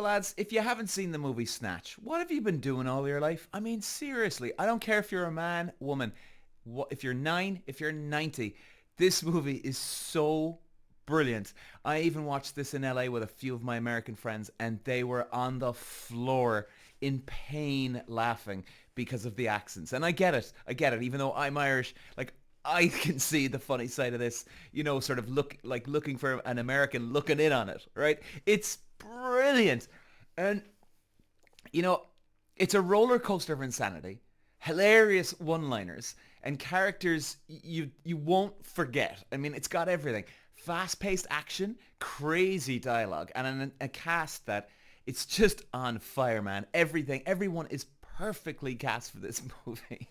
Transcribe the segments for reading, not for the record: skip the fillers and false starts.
Lads, if you haven't seen the movie Snatch, what have you been doing all your life? I mean, seriously, I don't care if you're a man, woman, if you're 9, if you're 90, this movie is so brilliant. I even watched this in LA with a few of my American friends and they were on the floor in pain laughing because of the accents. And I get it, even though I'm Irish, like I can see the funny side of this, sort of looking for an American looking in on it, right? It's brilliant. And you know, it's a roller coaster of insanity, hilarious one-liners, and characters you won't forget. I mean, it's got everything: fast-paced action, crazy dialogue, and a cast that it's just on fire, man. Everyone is perfectly cast for this movie.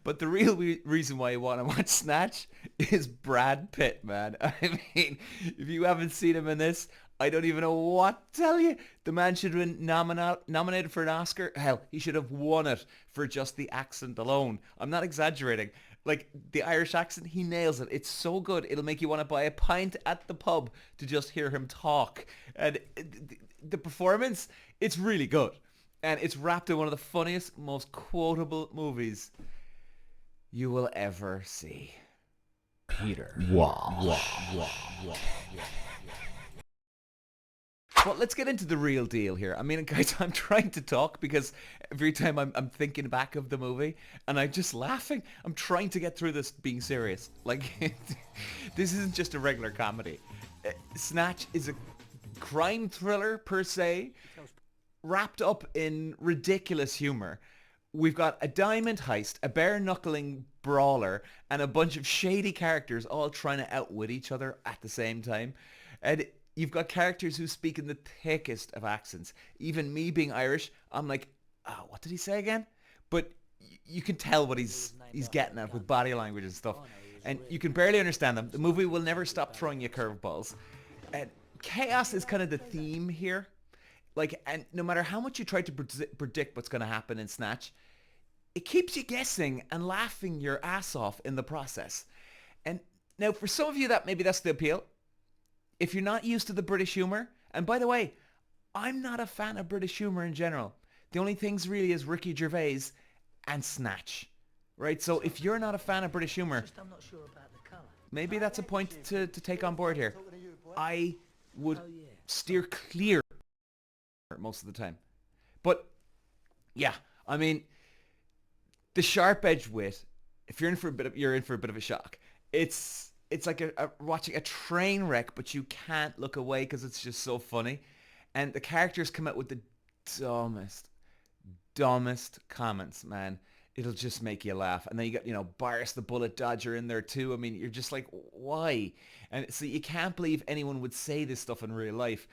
But the real reason why I want to watch Snatch is Brad Pitt, man. I mean, if you haven't seen him in this, I don't even know what to tell you. The man should have been nominated for an Oscar. Hell, he should have won it for just the accent alone. I'm not exaggerating. Like, the Irish accent, he nails it. It's so good, it'll make you want to buy a pint at the pub to just hear him talk. And the performance, it's really good. And it's wrapped in one of the funniest, most quotable movies you will ever see. Peter. Wow. But let's get into the real deal here. I mean, guys, I'm trying to talk because every time I'm thinking back of the movie and I'm just laughing. I'm trying to get through this being serious. Like, this isn't just a regular comedy. Snatch is a crime thriller per se, wrapped up in ridiculous humor. We've got a diamond heist, a bare-knuckling brawler, and a bunch of shady characters all trying to outwit each other at the same time. And you've got characters who speak in the thickest of accents. Even me being Irish, I'm like, oh, what did he say again? But you can tell what he's getting at with body language and stuff. And you can barely understand them. The movie will never stop throwing you curveballs. And chaos is kind of the theme here. Like, and no matter how much you try to predict what's going to happen in Snatch, it keeps you guessing and laughing your ass off in the process. And now, for some of you, that's the appeal. If you're not used to the British humor, and by the way, I'm not a fan of British humor in general. The only things really is Ricky Gervais and Snatch, right? So if you're not a fan of British humor, maybe that's a point to take on board here. I would steer clear most of the time. But yeah, I mean, the sharp edge wit, if you're in for a bit of a shock. It's like watching a train wreck, but you can't look away because it's just so funny. And the characters come out with the dumbest comments, man. It'll just make you laugh. And then you got, Boris the Bullet Dodger in there too. I mean, you're just like, why? And so you can't believe anyone would say this stuff in real life.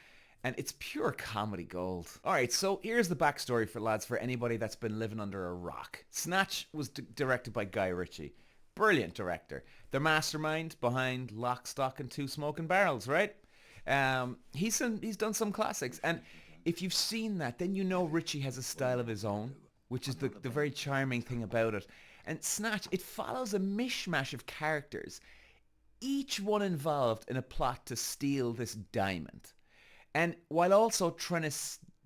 And it's pure comedy gold. Alright, so here's the backstory for anybody that's been living under a rock. Snatch was directed by Guy Ritchie. Brilliant director. The mastermind behind Lock, Stock and Two Smoking Barrels, right? He's done some classics. And if you've seen that, then you know Ritchie has a style of his own, which is the very charming thing about it. And Snatch, it follows a mishmash of characters, each one involved in a plot to steal this diamond. And while also trying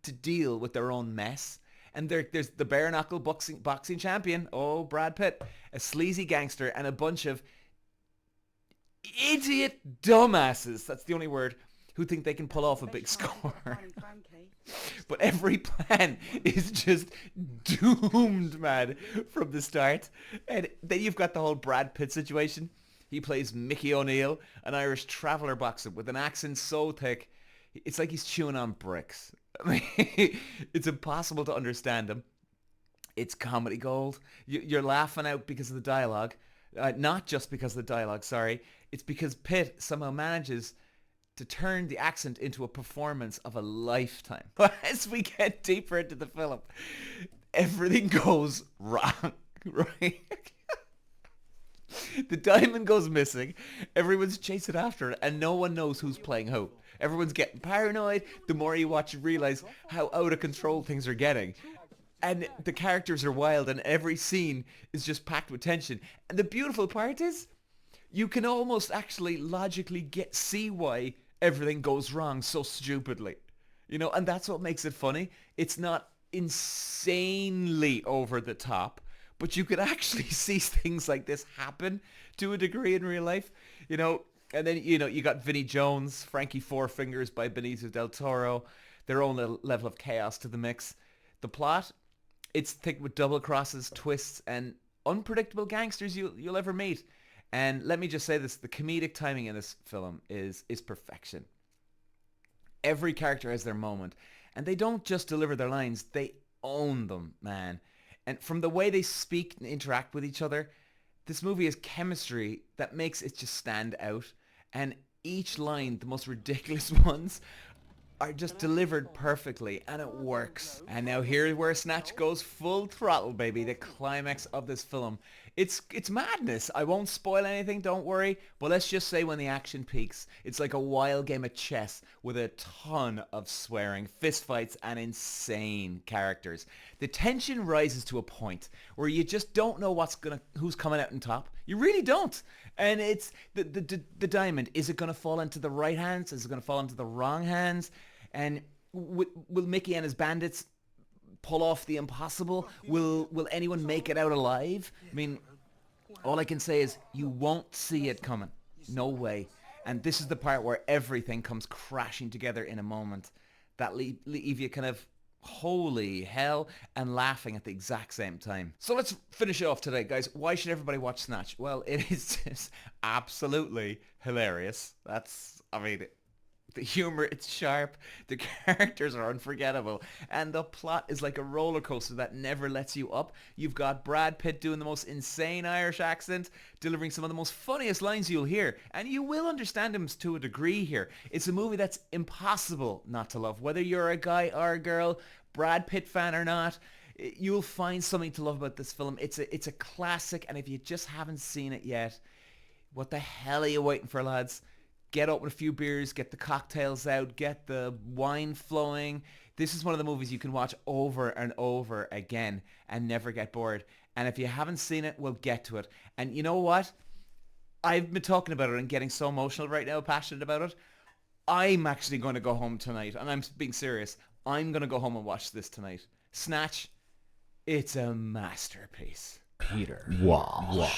to deal with their own mess. And there's the bare-knuckle boxing champion, Brad Pitt, a sleazy gangster, and a bunch of idiot dumbasses, that's the only word, who think they can pull off a big score. But every plan is just doomed, man, from the start. And then you've got the whole Brad Pitt situation. He plays Mickey O'Neill, an Irish traveller boxer with an accent so thick, it's like he's chewing on bricks. I mean, it's impossible to understand him. It's comedy gold. You're laughing out because of the dialogue. Not just because of the dialogue, sorry. It's because Pitt somehow manages to turn the accent into a performance of a lifetime. As we get deeper into the film, everything goes wrong, right? The diamond goes missing. Everyone's chasing after it, and no one knows who's playing who. Everyone's getting paranoid. The more you watch, you realize how out of control things are getting. And the characters are wild, and every scene is just packed with tension. And the beautiful part is, you can almost actually logically see why everything goes wrong so stupidly. You know, and that's what makes it funny. It's not insanely over the top, but you could actually see things like this happen to a degree in real life. You know, and then, you know, you got Vinnie Jones, Franky Four Fingers by Benicio del Toro, their own little level of chaos to the mix. The plot, it's thick with double crosses, twists, and unpredictable gangsters you'll ever meet. And let me just say this, the comedic timing in this film is perfection. Every character has their moment, and they don't just deliver their lines, they own them, man. And from the way they speak and interact with each other, this movie has chemistry that makes it just stand out. And each line, the most ridiculous ones, are just delivered perfectly, and it works. And now here's where Snatch goes full throttle, baby. The climax of this film. It's madness. I won't spoil anything, don't worry. But let's just say when the action peaks, it's like a wild game of chess with a ton of swearing, fistfights, and insane characters. The tension rises to a point where you just don't know who's coming out on top. You really don't. And it's the diamond. Is it going to fall into the right hands? Is it going to fall into the wrong hands? And will Mickey and his bandits pull off the impossible? Will anyone make it out alive? I mean, all I can say is you won't see it coming. No way. And this is the part where everything comes crashing together in a moment that leave you kind of holy hell and laughing at the exact same time. So let's finish it off today, guys. Why should everybody watch Snatch? Well, it is just absolutely hilarious. I mean, the humor, it's sharp, the characters are unforgettable, and the plot is like a roller coaster that never lets you up. You've got Brad Pitt doing the most insane Irish accent, delivering some of the most funniest lines you'll hear, and you will understand him to a degree here. It's a movie that's impossible not to love. Whether you're a guy or a girl, Brad Pitt fan or not, you'll find something to love about this film. It's a classic, and if you just haven't seen it yet, what the hell are you waiting for, lads? Get up with a few beers, get the cocktails out, get the wine flowing. This is one of the movies you can watch over and over again and never get bored. And if you haven't seen it, we'll get to it. And you know what? I've been talking about it and getting so emotional right now, passionate about it. I'm actually going to go home tonight, and I'm being serious. I'm going to go home and watch this tonight. Snatch, it's a masterpiece. Peter. Wow.